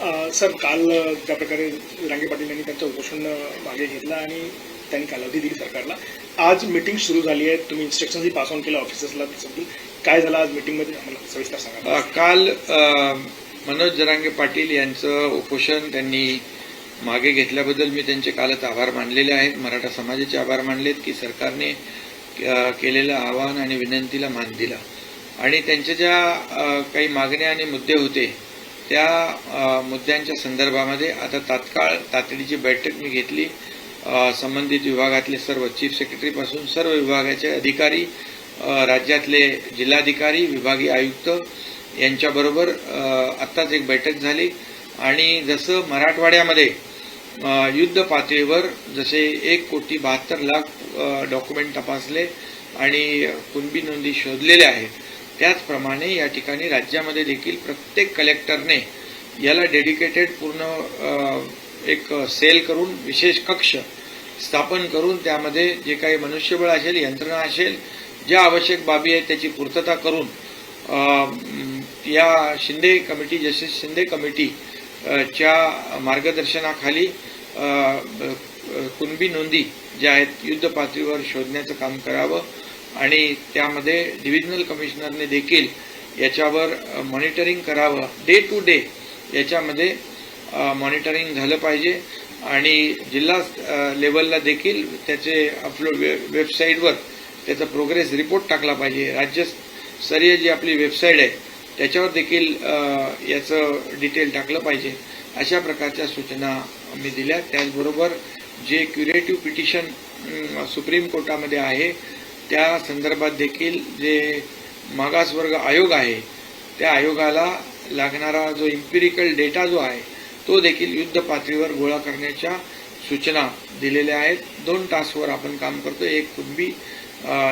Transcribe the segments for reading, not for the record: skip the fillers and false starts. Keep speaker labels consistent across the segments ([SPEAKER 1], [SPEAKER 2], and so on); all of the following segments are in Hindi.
[SPEAKER 1] सर, काल ज्या प्रकारे रांगे पाटील यांनी त्यांचं उपोषण मागे घेतलं आणि त्यांनी कालावधी दिली सरकारला, आज मीटिंग सुरू झाली आहे. तुम्ही इन्स्ट्रक्शनही पास ऑन केलं ऑफिसर्सला. काय झालं आज मीटिंगमध्ये आम्हाला सविस्तर सांगा.
[SPEAKER 2] काल मनोज जरांगे पाटील यांचं उपोषण त्यांनी मागे घेतल्याबद्दल मी त्यांचे कालच आभार मानलेले आहेत. मराठा समाजाचे आभार मानलेत की सरकारने केलेलं आवाहन आणि विनंतीला मान दिला आणि त्यांच्या ज्या काही मागण्या आणि मुद्दे होते त्या मुद्द्यांच्या संदर्भामध्ये आता तातडीची बैठक मी घेतली. संबंधित विभागातले सर्व चीफ सेक्रेटरीपासून सर्व विभागाचे अधिकारी, राज्यातले जिल्हाधिकारी, विभागीय आयुक्त यांच्याबरोबर आत्ताच एक बैठक झाली आणि जसं मराठवाड्यामध्ये युद्ध पातळीवर जसे 1,72,00,000 डॉक्युमेंट तपासले आणि कुणबी नोंदी शोधलेल्या आहेत, त्याचप्रमाणे या ठिकाणी राज्यामध्ये देखील प्रत्येक कलेक्टरने याला डेडिकेटेड पूर्ण एक सेल करून विशेष कक्ष स्थापन करून त्यामध्ये जे काही मनुष्यबळ असेल, यंत्रणा असेल, ज्या आवश्यक बाबी आहेत त्याची पूर्तता करून या शिंदे कमिटी, जस्टिस शिंदे कमिटीच्या मार्गदर्शनाखाली कुणबी नोंदी ज्या आहेत युद्ध पातळीवर शोधण्याचं काम करावं आणि त्यामध्ये डिव्हिजनल कमिशनरने देखील याच्यावर मॉनिटरिंग करावं. डे टू डे याच्यामध्ये मॉनिटरिंग झालं पाहिजे आणि जिल्हा लेवलला देखील त्याचे अपलोड वेबसाईटवर त्याचा प्रोग्रेस रिपोर्ट टाकला पाहिजे. राज्यस्तरीय जी आपली वेबसाईट आहे त्याच्यावर देखील याचं डिटेल टाकलं पाहिजे. अशा प्रकारच्या सूचना मी दिल्या. त्याचबरोबर जे क्युरेटिव्ह पिटिशन सुप्रीम कोर्टामध्ये आहे त्या संदर्भात देखील जे मागासवर्ग आयोग आहे त्या आयोगाला लागणारा जो इम्पिरिकल डेटा जो आहे तो देखील युद्ध पातळीवर गोळा करण्याच्या सूचना दिलेल्या आहेत. 2 टास्कवर आपण काम करतो. एक कुणबी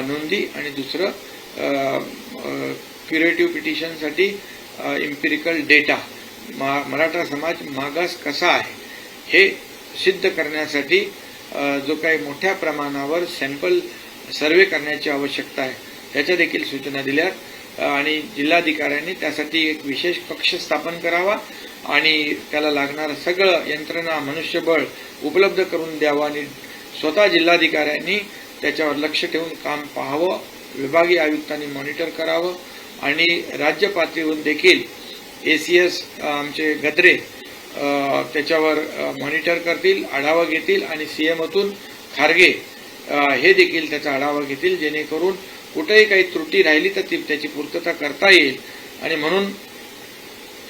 [SPEAKER 2] नोंदी आणि दुसरं क्युरेटिव्ह पिटिशनसाठी इम्पिरिकल डेटा. मराठा समाज मागास कसा आहे हे सिद्ध करण्यासाठी जो काही मोठ्या प्रमाणावर सॅम्पल सर्वे करण्याची आवश्यकता आहे त्याच्या देखील सूचना दिल्यात आणि जिल्हाधिकाऱ्यांनी त्यासाठी एक विशेष कक्ष स्थापन करावा आणि त्याला लागणारं सगळं यंत्रणा, मनुष्यबळ उपलब्ध करून द्यावं आणि स्वतः जिल्हाधिकाऱ्यांनी त्याच्यावर लक्ष ठेवून काम पाहावं. विभागीय आयुक्तांनी मॉनिटर करावं आणि राज्य पातळीवरून देखील ACS आमचे गद्रे त्याच्यावर मॉनिटर करतील, आढावा घेतील आणि CMOतून खारगे हे देखील त्याचा आढावा घेतील जेणेकरून कुठेही काही त्रुटी राहिली तर त्याची पूर्तता करता येईल आणि म्हणून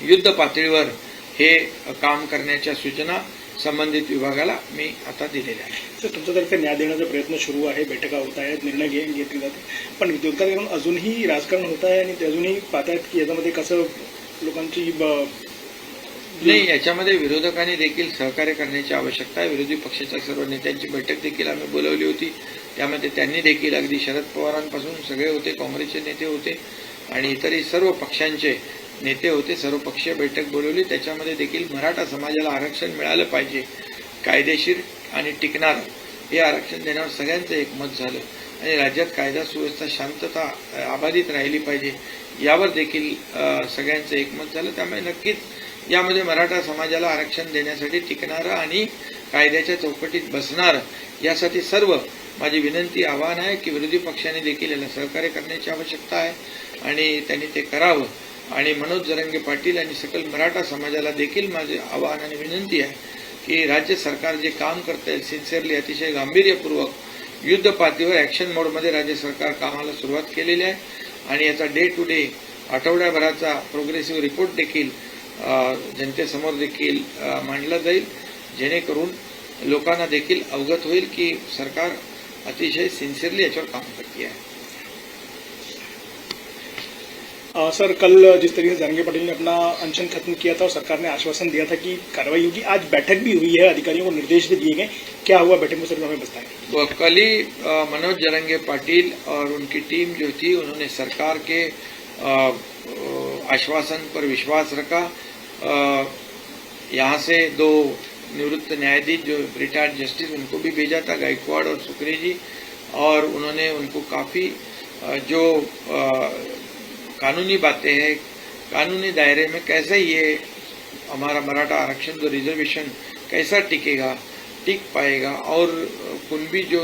[SPEAKER 2] युद्ध पातळीवर हे काम करण्याच्या सूचना संबंधित विभागाला मी आता दिलेल्या आहेत.
[SPEAKER 1] सर, तुमच्यातर्फे न्याय देण्याचा प्रयत्न सुरू आहे, बैठका होत आहेत, निर्णय घेतले जाते, पण विरोधाकडून अजूनही राजकारण होत आहे आणि ते अजूनही पाहतायत की याच्यामध्ये कसं लोकांची
[SPEAKER 2] नाही. याच्यामध्ये विरोधकांनी देखील सहकार्य करण्याची आवश्यकता आहे. विरोधी पक्षाच्या सर्व नेत्यांची बैठक देखील आम्ही बोलवली होती. त्यामध्ये त्यांनी देखील अगदी शरद पवारांपासून सगळे होते, काँग्रेसचे नेते होते आणि इतरही सर्व पक्षांचे नेते होते. सर्वपक्षीय बैठक बोलवली. त्याच्यामध्ये देखील मराठा समाजाला आरक्षण मिळालं पाहिजे, कायदेशीर आणि टिकणारं हे आरक्षण देण्यावर सगळ्यांचं एकमत झालं आणि राज्यात कायदा सुव्यवस्था, शांतता अबाधित राहिली पाहिजे यावर देखील सगळ्यांचं एकमत झालं. त्यामुळे नक्कीच यामध्ये मराठा समाजाला आरक्षण देण्यासाठी टिकणारं आणि कायद्याच्या चौकटीत बसणारं यासाठी सर्व माझी विनंती, आवाहन आहे की विरोधी पक्षाने देखील याला सहकार्य करण्याची आवश्यकता आहे आणि त्यांनी ते करावं. आणि मनोज जरांगे पाटील आणि सकल मराठा समाजाला देखील माझे आवाहन आणि विनंती आहे की राज्य सरकार जे काम करत आहे सिन्सिअरली, अतिशय गांभीर्यपूर्वक युद्ध पातळीवर ॲक्शन मोडमध्ये राज्य सरकार कामाला सुरुवात केलेली आहे आणि याचा डे टू डे आठवड्याभराचा प्रोग्रेसिव्ह रिपोर्ट देखील जनतेसमोर देखील मांडला जाईल जेणेकरून लोकांना देखील अवगत होईल की सरकार अतिशय सिन्सिअरली याच्यावर काम करते आहे.
[SPEAKER 1] सर, कल जिस तरीके से जरांगे पाटिल ने अपना अनशन खत्म किया था और सरकार ने आश्वासन दिया था कि कार्रवाई होगी, आज बैठक भी हुई है, अधिकारियों को निर्देश भी दिए गए, क्या हुआ बैठक में सर, हमें बताएं.
[SPEAKER 2] कल ही मनोज जरांगे पाटिल और उनकी टीम जो थी उन्होंने सरकार के आश्वासन पर विश्वास रखा. यहाँ से 2 निवृत्त न्यायाधीश जो रिटायर्ड जस्टिस उनको भी भेजा था, गायकवाड़ और सुकरे जी, और उन्होंने उनको काफ़ी जो कानूनी बातें हैं, कानूनी दायरे में कैसे ये हमारा मराठा आरक्षण जो रिजर्वेशन कैसा टिक पाएगा, और कुणबी जो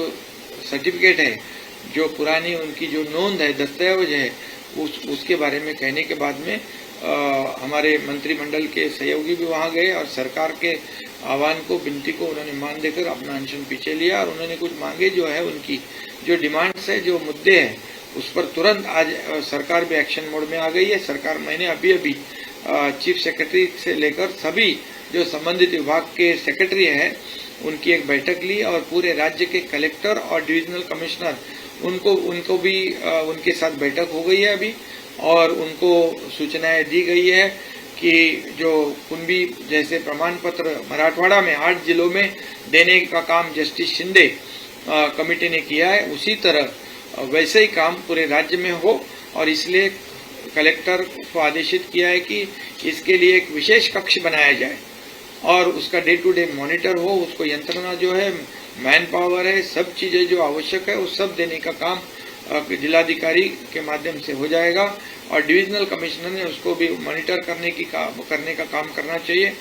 [SPEAKER 2] सर्टिफिकेट है, जो पुरानी उनकी जो नोंद है, दस्तावेज है, उसके बारे में कहने के बाद में हमारे मंत्रिमंडल के सहयोगी भी वहां गए और सरकार के आह्वान को, विनती को उन्होंने मान देकर अपना अनशन पीछे लिया और उन्होंने कुछ मांगे जो है, उनकी जो डिमांड्स है, जो मुद्दे हैं, उस पर तुरंत आज सरकार भी एक्शन मोड में आ गई है। सरकार, मैंने अभी चीफ सेक्रेटरी से लेकर सभी जो संबंधित विभाग के सेक्रेटरी हैं उनकी एक बैठक ली और पूरे राज्य के कलेक्टर और डिविजनल कमिश्नर उनको भी उनके साथ बैठक हो गई है अभी, और उनको सूचनाएं दी गई है कि जो कुणबी जैसे प्रमाण पत्र मराठवाड़ा में 8 जिलों में देने का काम जस्टिस शिंदे कमेटी ने किया है, उसी तरह वैसे ही काम पूरे राज्य में हो, और इसलिए कलेक्टर को आदेशित किया है कि इसके लिए एक विशेष कक्ष बनाया जाए और उसका डे टू डे मॉनिटर हो, उसको यंत्रणा जो है, मैन पावर है, सब चीजें जो आवश्यक है, वो सब देने का काम जिलाधिकारी के माध्यम से हो जाएगा और डिविजनल कमिश्नर ने उसको भी मॉनिटर करने का काम करना चाहिए।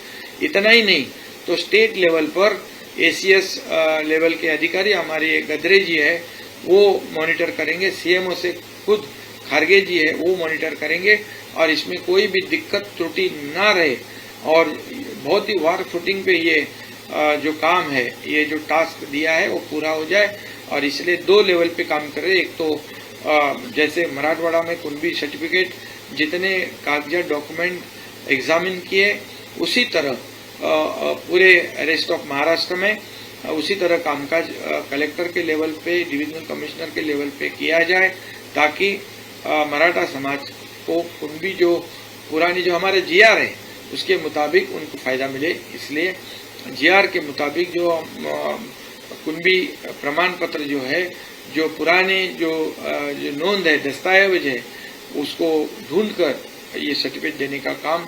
[SPEAKER 2] इतना ही नहीं तो स्टेट लेवल पर एसीएस लेवल के अधिकारी, हमारे गदरे जी है, वो मॉनिटर करेंगे, सीएमओ से खुद खारगे जी है, वो मॉनिटर करेंगे और इसमें कोई भी दिक्कत त्रुटि ना रहे और बहुत ही वार फुटिंग पे ये जो काम है, ये जो टास्क दिया है वो पूरा हो जाए। और इसलिए 2 लेवल पे काम कर रहे हैं। एक तो जैसे मराठवाड़ा में कुणबी सर्टिफिकेट जितने कागजात डॉक्यूमेंट एग्जामिन किए, उसी तरह पूरे रेस्ट ऑफ महाराष्ट्र में उसी तरह कामकाज कलेक्टर के लेवल पे, डिविजनल कमिश्नर के लेवल पे किया जाए, ताकि मराठा समाज को कुणबी जो पुरानी जो हमारे जीआर है उसके मुताबिक उनको फायदा मिले। इसलिए जीआर के मुताबिक जो कुणबी प्रमाण पत्र जो है, जो पुराने जो नोंद है, दस्तावेज है, उसको ढूंढकर ये सर्टिफिकेट देने का काम,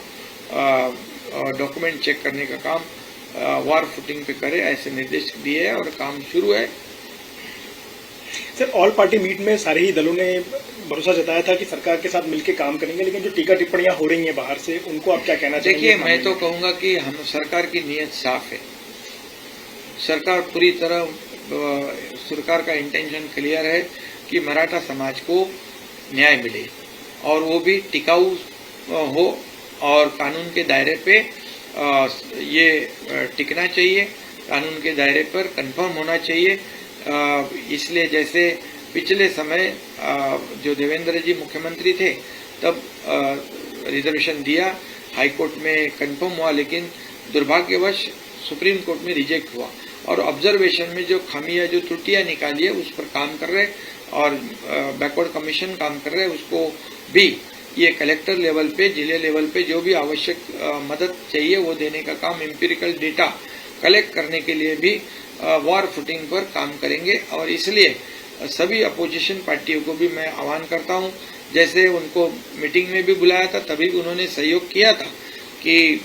[SPEAKER 2] डॉक्यूमेंट चेक करने का काम वार फुटिंग पे करे, ऐसे निर्देश दिए हैं और काम शुरू है।
[SPEAKER 1] सर, ऑल पार्टी मीट में सारे ही दलों ने भरोसा जताया था कि सरकार के साथ मिलकर काम करेंगे, लेकिन जो टीका टिप्पणियां हो रही हैं बाहर से, उनको आप क्या कहना चाहेंगे?
[SPEAKER 2] देखिए, मैं तो कहूंगा कि हम सरकार की नीयत साफ है, सरकार पूरी तरह, सरकार का इंटेंशन क्लियर है कि मराठा समाज को न्याय मिले और वो भी टिकाऊ हो और कानून के दायरे पे ये टिकना चाहिए, कानून के दायरे पर कंफर्म होना चाहिए। इसलिए जैसे पिछले समय जो देवेंद्र जी मुख्यमंत्री थे तब रिजर्वेशन दिया, हाई कोर्ट में कंफर्म हुआ, लेकिन दुर्भाग्यवश सुप्रीम कोर्ट में रिजेक्ट हुआ और ऑब्जर्वेशन में जो खामियां, जो त्रुटियां निकाली है, उस पर काम कर रहे और बैकवर्ड कमीशन काम कर रहे हैं। उसको भी ये कलेक्टर लेवल पे, जिले लेवल पे जो भी आवश्यक मदद चाहिए वो देने का काम, एम्पिरिकल डेटा कलेक्ट करने के लिए भी वॉर फुटिंग पर काम करेंगे। और इसलिए सभी अपोजिशन पार्टियों को भी मैं आह्वान करता हूं, जैसे उनको मीटिंग में भी बुलाया था तभी उन्होंने सहयोग किया था कि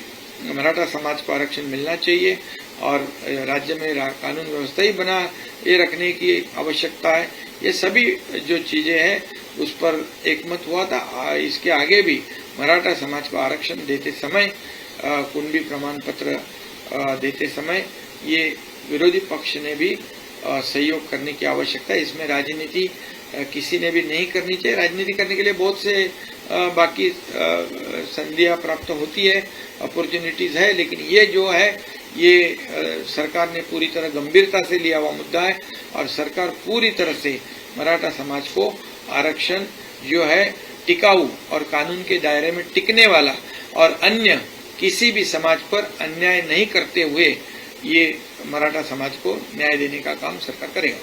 [SPEAKER 2] मराठा समाज को आरक्षण मिलना चाहिए और राज्य में कानून व्यवस्था ही बना ये रखने की आवश्यकता है। ये सभी जो चीजें हैं उस पर एकमत हुआ था। इसके आगे भी मराठा समाज को आरक्षण देते समय, कुणबी प्रमाण पत्र देते समय ये विरोधी पक्ष ने भी सहयोग करने की आवश्यकता है। इसमें राजनीति किसी ने भी नहीं करनी चाहिए। राजनीति करने के लिए बहुत से बाकी संधियां प्राप्त होती है, अपॉर्चुनिटीज है, लेकिन ये जो है ये सरकार ने पूरी तरह गंभीरता से लिया हुआ मुद्दा है और सरकार पूरी तरह से मराठा समाज को आरक्षण जो है टिकाऊ और कानून के दायरे में टिकने वाला और अन्य किसी भी समाज पर अन्याय नहीं करते हुए ये मराठा समाज को न्याय देने का काम सरकार करेगा।